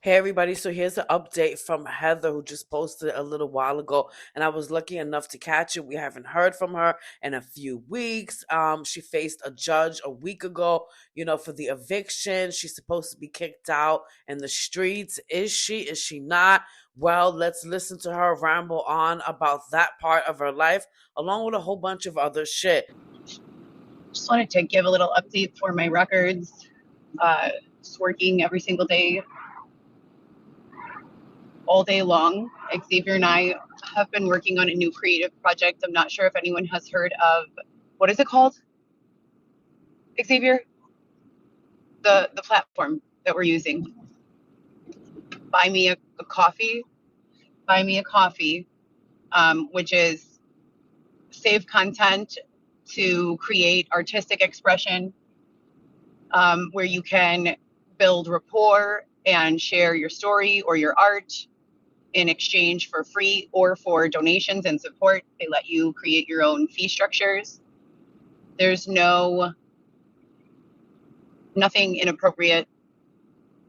Hey everybody, so here's an update from Heather who just posted a little while ago, and I was lucky enough to catch it. We haven't heard from her in a few weeks. She faced a judge a week ago, for the eviction. She's supposed to be kicked out in the streets. Is she? Is she not? Well, let's listen to her ramble on about that part of her life, along with a whole bunch of other shit. Just wanted to give a little update for my records. Just working every single day, all day long. Xavier and I have been working on a new creative project. I'm not sure if anyone has heard of, what is it called, Xavier? The platform that we're using. Buy me a coffee. Buy me a coffee, which is save content to create artistic expression, where you can build rapport and share your story or your art in exchange for free or for donations and support. They let you create your own fee structures. There's nothing inappropriate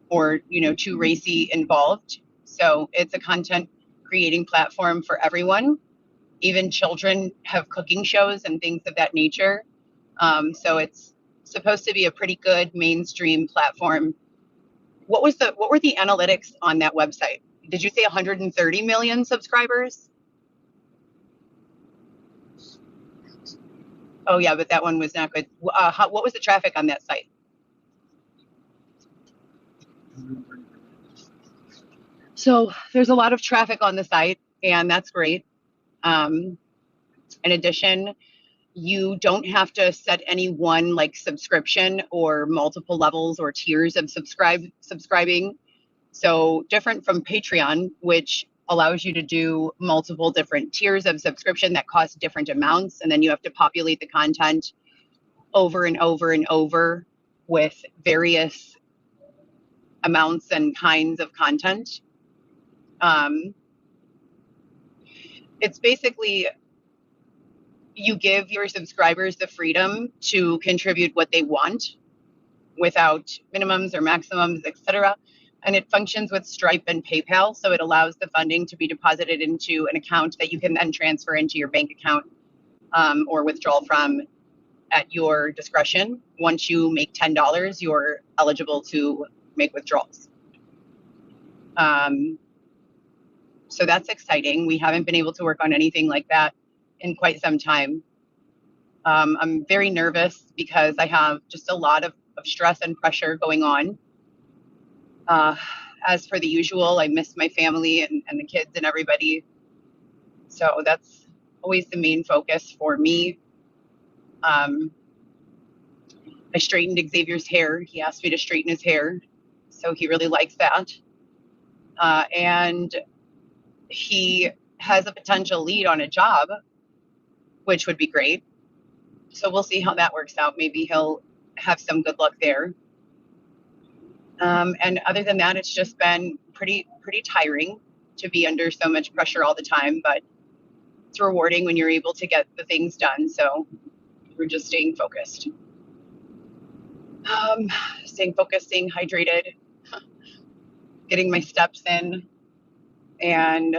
or too racy involved. So it's a content creating platform for everyone. Even children have cooking shows and things of that nature. So it's supposed to be a pretty good mainstream platform. What were the analytics on that website? Did you say 130 million subscribers? Oh yeah, but that one was not good. What was the traffic on that site? So there's a lot of traffic on the site, and that's great. In addition, you don't have to set any one like subscription or multiple levels or tiers of subscribing. So different from Patreon, which allows you to do multiple different tiers of subscription that cost different amounts, and then you have to populate the content over and over and over with various amounts and kinds of content. It's basically, you give your subscribers the freedom to contribute what they want without minimums or maximums, etc. And it functions with Stripe and PayPal, so it allows the funding to be deposited into an account that you can then transfer into your bank account, or withdraw from at your discretion. Once you make $10, you're eligible to make withdrawals. So that's exciting. We haven't been able to work on anything like that in quite some time. I'm very nervous because I have just a lot of stress and pressure going on. As for the usual, I miss my family and the kids and everybody. So that's always the main focus for me. I straightened Xavier's hair. He asked me to straighten his hair, so he really likes that. And he has a potential lead on a job, which would be great. So we'll see how that works out. Maybe he'll have some good luck there. And other than that, it's just been pretty tiring to be under so much pressure all the time, but it's rewarding when you're able to get the things done. So we're just staying focused. Staying focused, staying hydrated, getting my steps in, and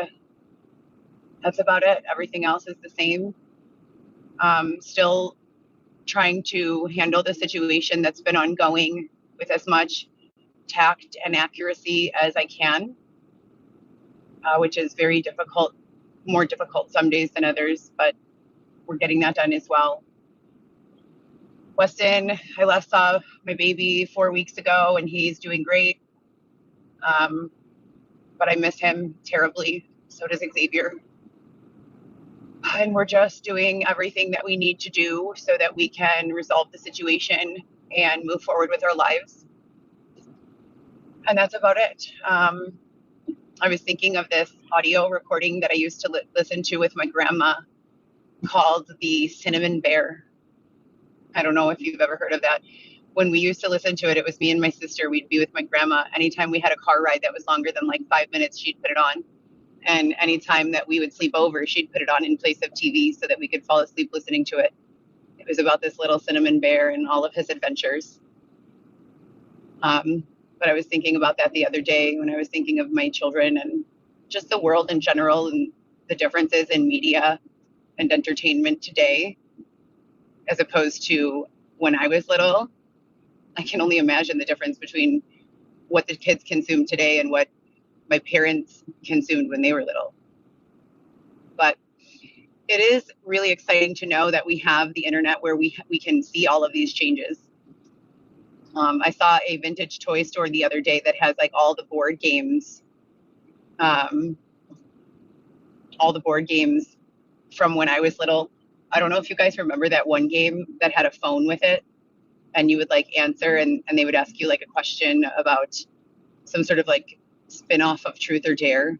that's about it. Everything else is the same. Still trying to handle the situation that's been ongoing with as much tact and accuracy as I can, which is very difficult, more difficult some days than others, but we're getting that done as well. Weston, I last saw my baby 4 weeks ago and he's doing great. But I miss him terribly. So does Xavier. And we're just doing everything that we need to do so that we can resolve the situation and move forward with our lives. And that's about it. I was thinking of this audio recording that I used to listen to with my grandma called The Cinnamon Bear. I don't know if you've ever heard of that. When we used to listen to it, it was me and my sister. We'd be with my grandma. Anytime we had a car ride that was longer than like 5 minutes, she'd put it on. And anytime that we would sleep over, she'd put it on in place of TV so that we could fall asleep listening to it. It was about this little cinnamon bear and all of his adventures. But But I was thinking about that the other day when I was thinking of my children and just the world in general and the differences in media and entertainment today as opposed to when I was little. I can only imagine the difference between what the kids consume today and what my parents consumed when they were little. But it is really exciting to know that we have the internet where we can see all of these changes. I saw a vintage toy store the other day that has like um, all the board games from when I was little. I don't know if you guys remember that one game that had a phone with it, and you would like answer, and they would ask you like a question about some sort of like spin-off of Truth or Dare.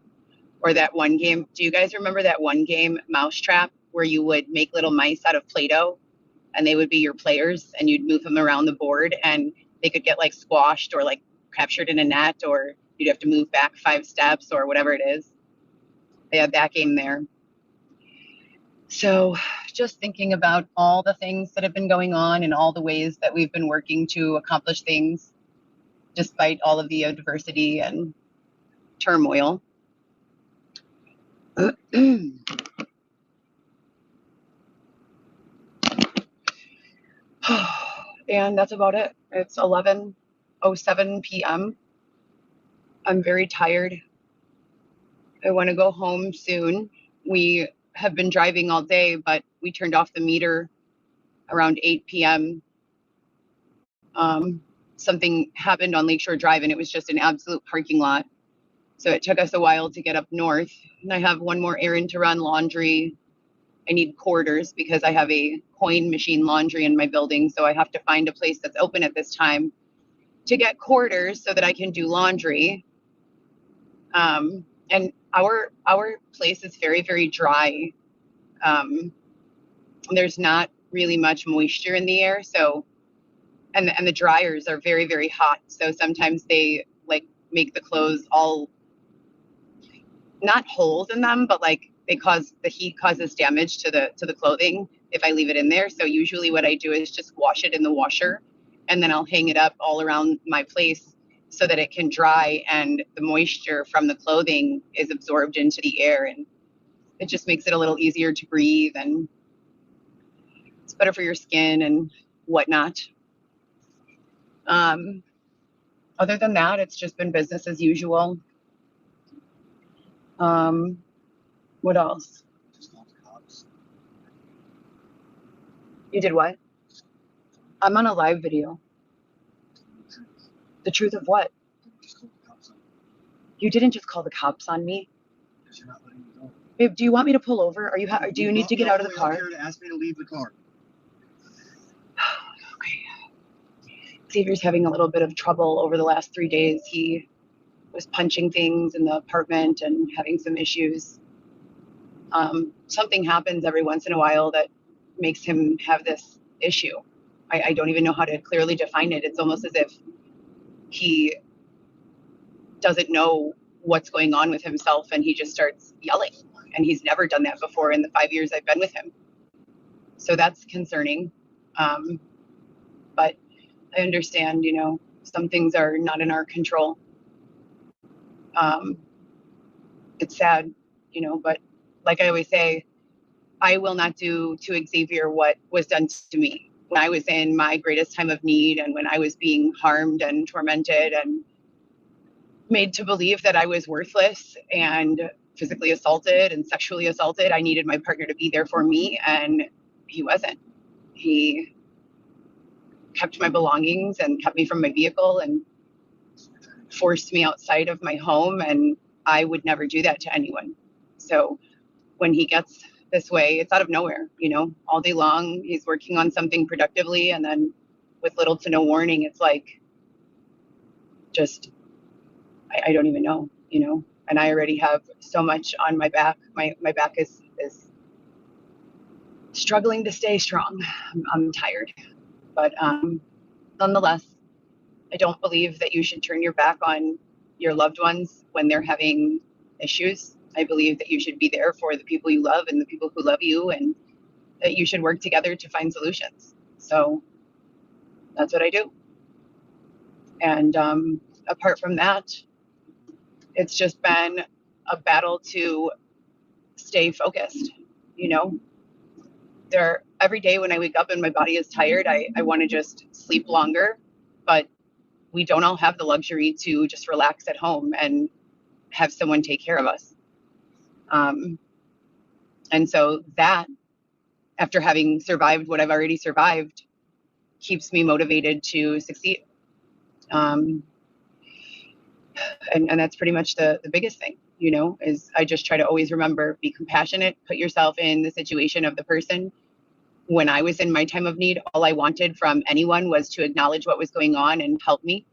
Or that one game. Do you guys remember that one game, Mousetrap, where you would make little mice out of Play-Doh and they would be your players and you'd move them around the board and they could get like squashed or like captured in a net or you'd have to move back 5 steps or whatever it is. They had that game there. So just thinking about all the things that have been going on and all the ways that we've been working to accomplish things despite all of the adversity and turmoil. And that's about it. It's 11:07 p.m. I'm very tired. I want to go home soon. We have been driving all day, but we turned off the meter around 8 p.m. Something happened on Lakeshore Drive, and it was just an absolute parking lot. So it took us a while to get up north. And I have one more errand to run, laundry. I need quarters because I have a coin machine laundry in my building. So I have to find a place that's open at this time to get quarters so that I can do laundry. And our place is very, very dry. There's not really much moisture in the air. So, and the dryers are very, very hot. So sometimes they like make the clothes all, not holes in them, but like the heat causes damage to the clothing if I leave it in there. So usually what I do is just wash it in the washer and then I'll hang it up all around my place so that it can dry and the moisture from the clothing is absorbed into the air and it just makes it a little easier to breathe and it's better for your skin and whatnot. Other than that, it's just been business as usual. What else? You did what? I'm on a live video. The truth of what? You didn't just call the cops on me. Babe, do you want me to pull over? Do you need to get out of the car? To ask me to leave the car. Okay. Xavier's having a little bit of trouble over the last 3 days. He was punching things in the apartment and having some issues. Something happens every once in a while that makes him have this issue. I don't even know how to clearly define it. It's almost as if he doesn't know what's going on with himself and he just starts yelling. And he's never done that before in the 5 years I've been with him. So that's concerning. But I understand, some things are not in our control. It's sad, but like I always say, I will not do to Xavier what was done to me when I was in my greatest time of need and when I was being harmed and tormented and made to believe that I was worthless and physically assaulted and sexually assaulted. I needed my partner to be there for me, and he wasn't. He kept my belongings and kept me from my vehicle and forced me outside of my home, and I would never do that to anyone. So when he gets this way, it's out of nowhere, all day long. He's working on something productively, and then with little to no warning, it's like just I don't even know, and I already have so much on my back. My back is struggling to stay strong. I'm tired, but nonetheless, I don't believe that you should turn your back on your loved ones when they're having issues. I believe that you should be there for the people you love and the people who love you, and that you should work together to find solutions. So that's what I do. And apart from that, it's just been a battle to stay focused. You know, every day when I wake up and my body is tired, I want to just sleep longer, but we don't all have the luxury to just relax at home and have someone take care of us. Um, and so that, after having survived what I've already survived, keeps me motivated to succeed. Um, and that's pretty much the biggest thing, you know, is I just try to always remember, be compassionate, put yourself in the situation of the person. When I was in my time of need, all I wanted from anyone was to acknowledge what was going on and help me.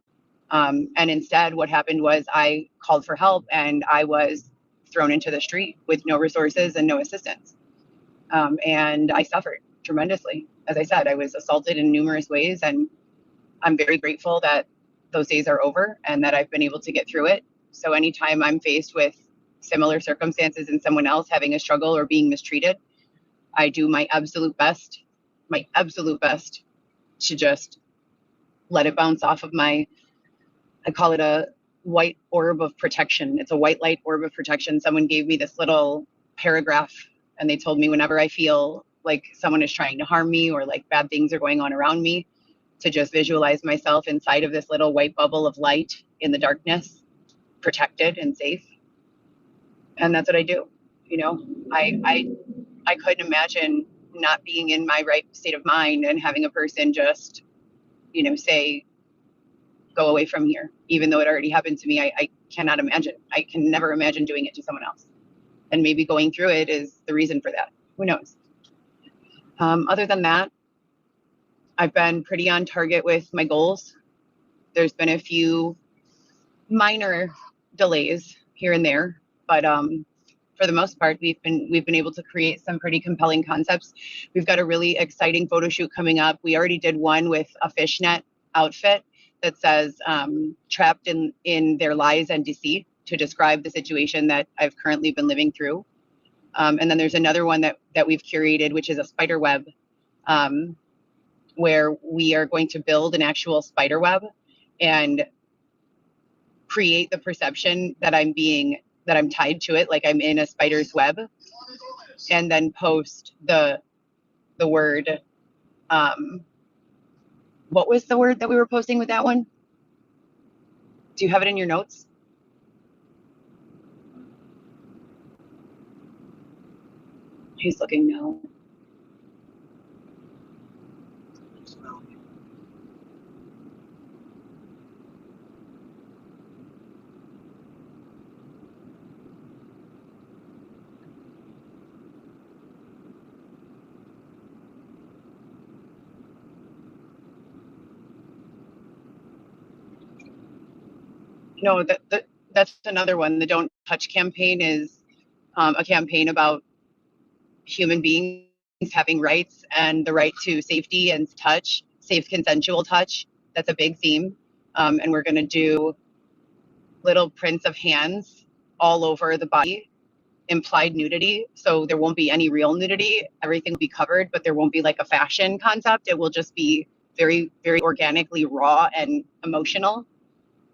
And instead, what happened was I called for help and I was thrown into the street with no resources and no assistance. And I suffered tremendously. As I said, I was assaulted in numerous ways, and I'm very grateful that those days are over and that I've been able to get through it. So anytime I'm faced with similar circumstances and someone else having a struggle or being mistreated, I do my absolute best to just let it bounce off of I call it a white orb of protection. It's a white light orb of protection. Someone gave me this little paragraph and they told me whenever I feel like someone is trying to harm me or like bad things are going on around me, to just visualize myself inside of this little white bubble of light in the darkness, protected and safe. And that's what I do. You know, I couldn't imagine not being in my right state of mind and having a person just, you know, say, go away from here, even though it already happened to me. I cannot imagine. I can never imagine doing it to someone else. And maybe going through it is the reason for that. Who knows? Other than that, I've been pretty on target with my goals. There's been a few minor delays here and there, but for the most part, we've been able to create some pretty compelling concepts. We've got a really exciting photo shoot coming up. We already did one with a fishnet outfit that says trapped in their lies and deceit, to describe the situation that I've currently been living through. And then there's another one that we've curated, which is a spider web, where we are going to build an actual spider web and create the perception that I'm tied to it, like I'm in a spider's web, and then post the word. What was the word that we were posting with that one? Do you have it in your notes? He's looking now. No, that's another one. The Don't Touch campaign is a campaign about human beings having rights and the right to safety and touch, safe consensual touch. That's a big theme. And we're going to do little prints of hands all over the body, implied nudity. So there won't be any real nudity. Everything will be covered, but there won't be like a fashion concept. It will just be very, very organically raw and emotional.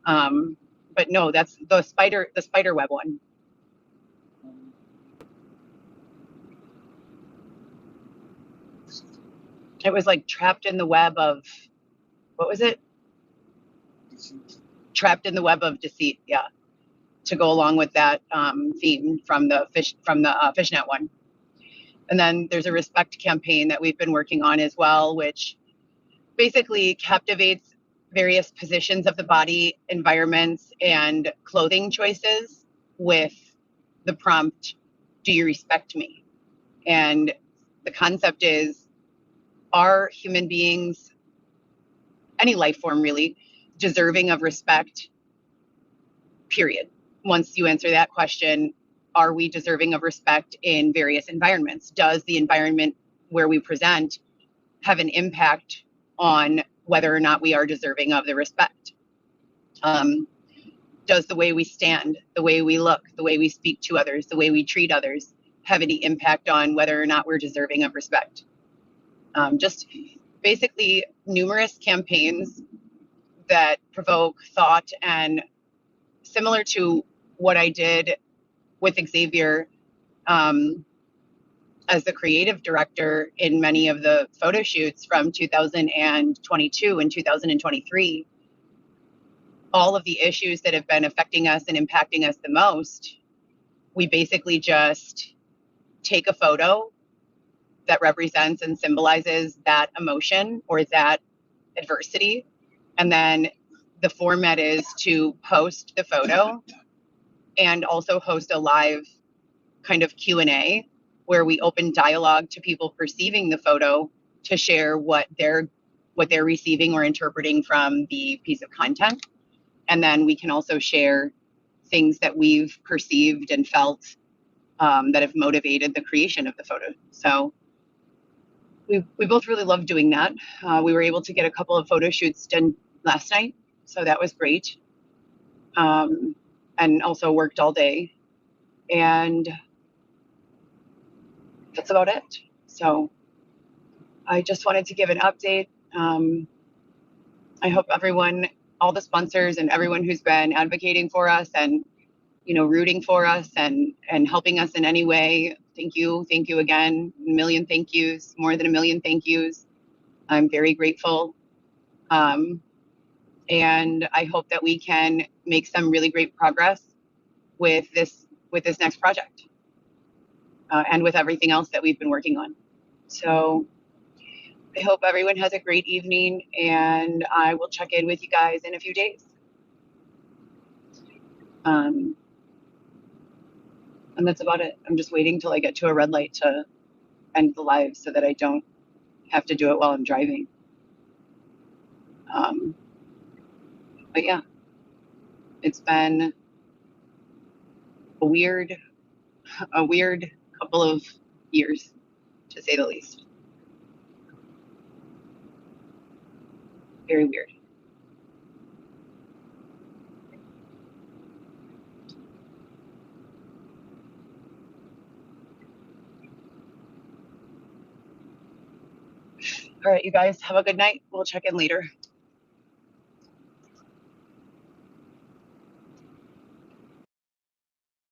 But no, that's the spider web one. It was like trapped in the web of, what was it? Trapped in the web of deceit. Yeah, to go along with that theme from the fishnet one. And then there's a respect campaign that we've been working on as well, which basically captivates various positions of the body, environments, and clothing choices with the prompt, do you respect me? And the concept is, are human beings, any life form really, deserving of respect, period? Once you answer that question, are we deserving of respect in various environments? Does the environment where we present have an impact on whether or not we are deserving of the respect? Does the way we stand, the way we look, the way we speak to others, the way we treat others have any impact on whether or not we're deserving of respect? Just basically numerous campaigns that provoke thought, and similar to what I did with Xavier as the creative director in many of the photo shoots from 2022 and 2023, all of the issues that have been affecting us and impacting us the most, we basically just take a photo that represents and symbolizes that emotion or that adversity. And then the format is to post the photo and also host a live kind of Q&A where we open dialogue to people perceiving the photo to share what they're receiving or interpreting from the piece of content. And then we can also share things that we've perceived and felt that have motivated the creation of the photo. So we both really love doing that. We were able to get a couple of photo shoots done last night, so that was great. And also worked all day. And that's about it. So I just wanted to give an update. I hope everyone, all the sponsors and everyone who's been advocating for us and rooting for us and helping us in any way, thank you again. A million thank yous, more than a million thank yous. I'm very grateful. And I hope that we can make some really great progress with this next project and with everything else that we've been working on. So I hope everyone has a great evening, and I will check in with you guys in a few days. And that's about it. I'm just waiting till I get to a red light to end the live so that I don't have to do it while I'm driving. But yeah, it's been a weird couple of years, to say the least. Very weird. All right, you guys have a good night. We'll check in later.